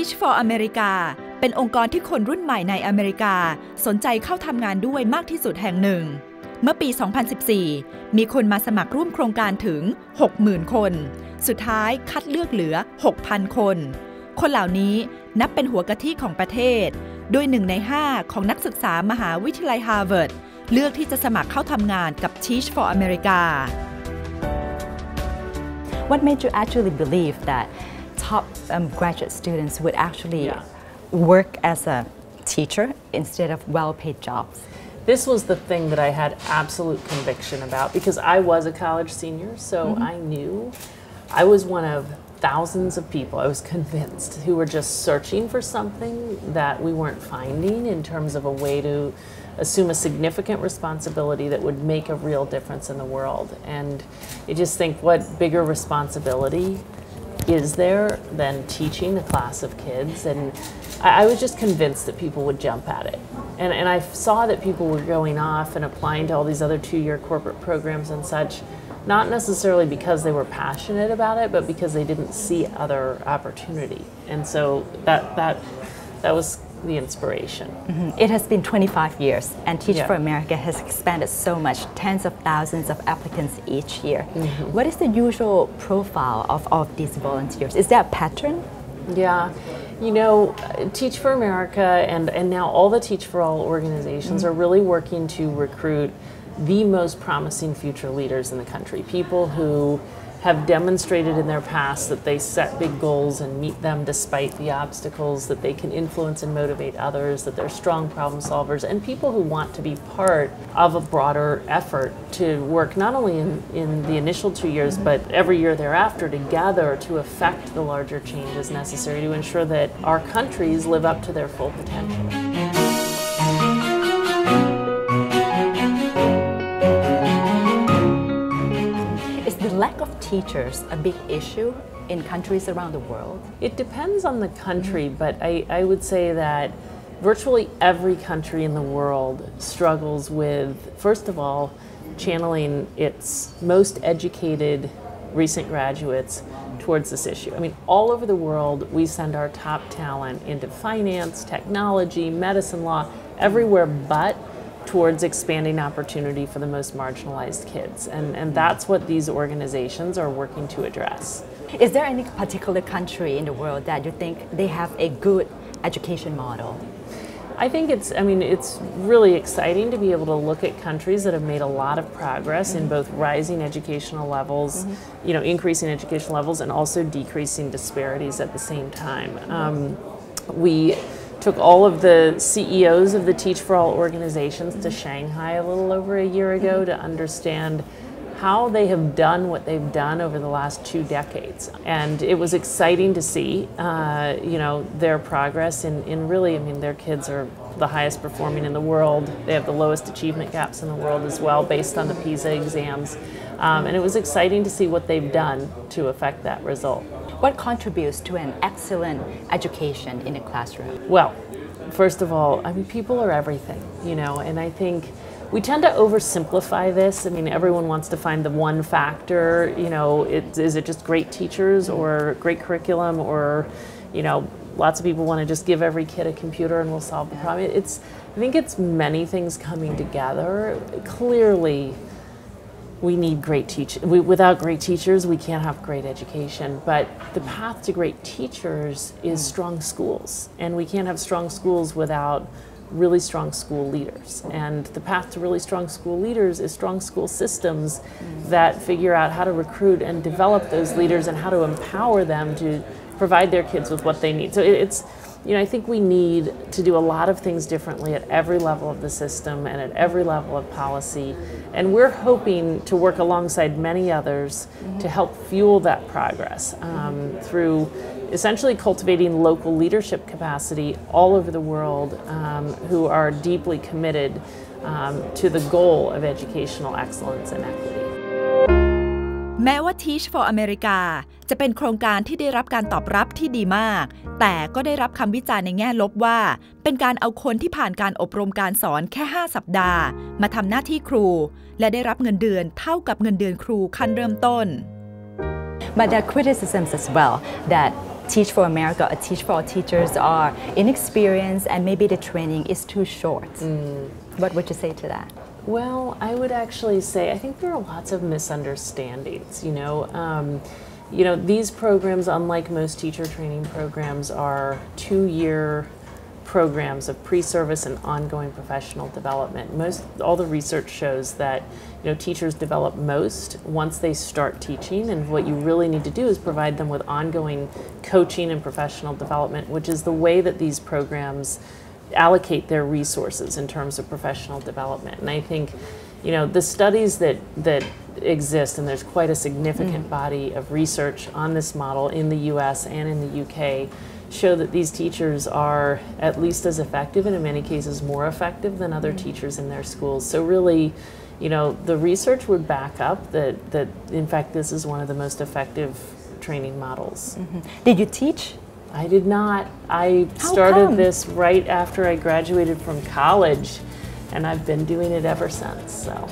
Teach for America เป็นองค์กรที่คนรุ่นใหม่ในอเมริกาสนใจเข้าทำงานด้วยมากที่สุดแห่งหนึ่งเมื่อปี 2014 มีคนมาสมัครร่วมโครงการถึง 60,000 คน สุดท้ายคัดเลือกเหลือ 6,000 คน คนเหล่านี้นับเป็นหัวกะทิของประเทศโดย1 ใน 5 ของนักศึกษามหาวิทยาลัยฮาร์วาร์ดเลือกที่จะสมัครเข้าทำงานกับ Teach for America. What made you actually believe that top graduate students would actually work as a teacher instead of well-paid jobs? This was the thing that I had absolute conviction about because I was a college senior, so I knew I was one of thousands of people, I was convinced, who were just searching for something that we weren't finding in terms of a way to assume a significant responsibility that would make a real difference in the world. And you just think, what bigger responsibility is there than teaching a class of kids? And I was just convinced that people would jump at it. And I saw that people were going off and applying to all these other 2-year corporate programs and such, not necessarily because they were passionate about it, but because they didn't see other opportunity. And so that was the inspiration. It has been 25 years, and Teach for America has expanded so much, tens of thousands of applicants each year. What is the usual profile of these volunteers? Is there a pattern? Yeah, you know, Teach for America and now all the Teach for All organizations are really working to recruit the most promising future leaders in the country, people who have demonstrated in their past that they set big goals and meet them despite the obstacles, that they can influence and motivate others, that they're strong problem solvers, and people who want to be part of a broader effort to work not only in the initial 2 years, but every year thereafter together to affect the larger changes necessary to ensure that our countries live up to their full potential. Lack of teachers a big issue in countries around the world? It depends on the country, but I would say that virtually every country in the world struggles with, first of all, channeling its most educated recent graduates towards this issue. I mean, all over the world, we send our top talent into finance, technology, medicine, law, everywhere but towards expanding opportunity for the most marginalized kids. And that's what these organizations are working to address. Is there any particular country in the world that you think they have a good education model? I think it's really exciting to be able to look at countries that have made a lot of progress in both rising educational levels, you know, increasing educational levels and also decreasing disparities at the same time. We took all of the CEOs of the Teach for All organizations to Shanghai a little over a year ago to understand how they have done what they've done over the last 2 decades. And it was exciting to see, you know, their progress in really, I mean, their kids are the highest performing in the world. They have the lowest achievement gaps in the world as well based on the PISA exams. And it was exciting to see what they've done to affect that result. What contributes to an excellent education in a classroom? Well, first of all, I mean, people are everything, you know, and I think we tend to oversimplify this. I mean, everyone wants to find the one factor, you know, is it just great teachers or great curriculum or, you know, lots of people want to just give every kid a computer and we'll solve the problem. I think it's many things coming together. Clearly, we need great teachers. Without great teachers, we can't have great education. But the path to great teachers is strong schools. And we can't have strong schools without really strong school leaders. And the path to really strong school leaders is strong school systems that figure out how to recruit and develop those leaders and how to empower them to provide their kids with what they need. So it's, you know, I think we need to do a lot of things differently at every level of the system and at every level of policy. And we're hoping to work alongside many others to help fuel that progress through essentially cultivating local leadership capacity all over the world who are deeply committed to the goal of educational excellence and equity. แม้ว่า Teach for America จะเป็นโครงการที่ได้รับการตอบรับที่ดีมากแต่ก็ได้รับคำวิจารณ์ในแง่ลบว่าเป็นการเอาคนที่ผ่านการอบรมการสอนแค่5 สัปดาห์มาทำหน้าที่ครูและได้รับเงินเดือนเท่ากับเงินเดือนครูขั้นเริ่มต้น But there are criticisms as well that Teach for America or Teach for All teachers are inexperienced and maybe the training is too short. What would you say to that? Well, I would actually say I think there are lots of misunderstandings. These programs, unlike most teacher training programs, are 2-year programs of pre-service and ongoing professional development. All the research shows that teachers develop most once they start teaching, and what you really need to do is provide them with ongoing coaching and professional development, which is the way that these programs allocate their resources in terms of professional development. And I think the studies that exist, and there's quite a significant body of research on this model in the US and in the UK, show that these teachers are at least as effective, and in many cases more effective than other teachers in their schools. So really, the research would back up that in fact this is one of the most effective training models. Did you teach? I did not. I started this right after I graduated from college, and I've been doing it ever since. So.